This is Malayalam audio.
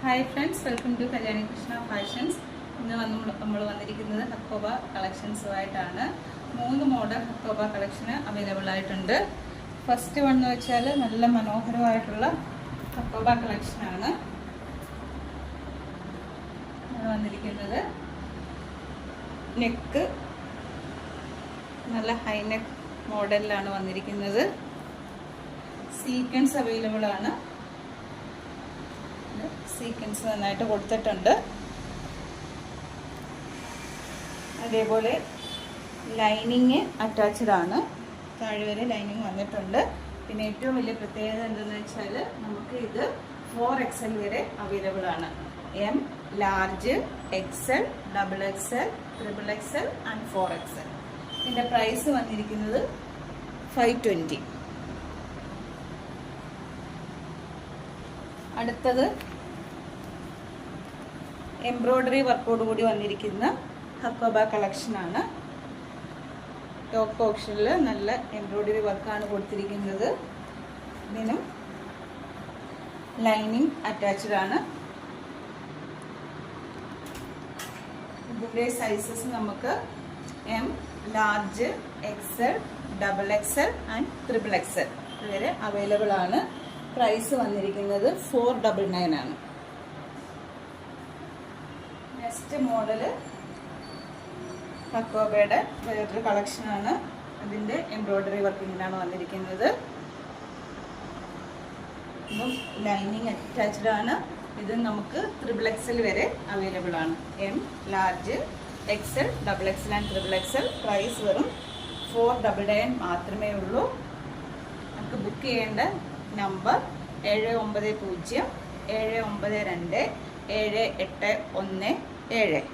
Hi friends, welcome to Kalyani Krishna fashions. ഇന്ന് നമ്മൾ വന്നിരിക്കുന്നത് ഹക്കോബ കളക്ഷൻസുമായിട്ടാണ്. 3 മോഡൽ ഹക്കോബ കളക്ഷന് അവൈലബിൾ ആയിട്ടുണ്ട്. ഫസ്റ്റ് വൺ എന്ന് വെച്ചാൽ നല്ല മനോഹരമായിട്ടുള്ള ഹക്കോബ കളക്ഷനാണ് വന്നിരിക്കുന്നത്. നെക്ക് നല്ല ഹൈ നെക്ക് മോഡലിലാണ് വന്നിരിക്കുന്നത്. സീക്വൻസ് അവൈലബിൾ ആണ്. സീക്വൻസ് നന്നായിട്ട് കൊടുത്തിട്ടുണ്ട്. അതേപോലെ ലൈനിങ് അറ്റാച്ച്ഡ് ആണ്. താഴെ വരെ ലൈനിങ് വന്നിട്ടുണ്ട്. പിന്നെ ഏറ്റവും വലിയ പ്രത്യേകത എന്തെന്ന് വെച്ചാൽ നമുക്ക് ഇത് 4XL വരെ അവൈലബിൾ ആണ്. M, large, XL, XXL, XXL and 4XL. ഇതിൻ്റെ പ്രൈസ് വന്നിരിക്കുന്നത് 520. അടുത്തത് എംബ്രോയ്ഡറി വർക്കോട് കൂടി വന്നിരിക്കുന്ന ഹക്കോബ കളക്ഷനാണ്. ടോപ്പ് പോർഷനിൽ നല്ല എംബ്രോയ്ഡറി വർക്കാണ് കൊടുത്തിരിക്കുന്നത്. ഇതിനും ലൈനിങ് അറ്റാച്ച്ഡ് ആണ്. ഇതിൻ്റെ സൈസസ് നമുക്ക് M, large, XL, XXL and XXL വരെ അവൈലബിൾ ആണ്. പ്രൈസ് വന്നിരിക്കുന്നത് 499 ആണ്. നെക്സ്റ്റ് മോഡല് ഹക്കോബയുടെ വേറൊരു കളക്ഷനാണ്. അതിൻ്റെ എംബ്രോയ്ഡറി വർക്കിങ്ങിലാണ് വന്നിരിക്കുന്നത്. ഇതും ലൈനിങ് അറ്റാച്ച്ഡ് ആണ്. ഇത് നമുക്ക് XXL വരെ അവൈലബിൾ ആണ്. M, large, XL, XXL and XXL. Price വെറും 499 മാത്രമേ ഉള്ളൂ. നമുക്ക് ബുക്ക് ചെയ്യേണ്ട നമ്പർ 790 792 7817.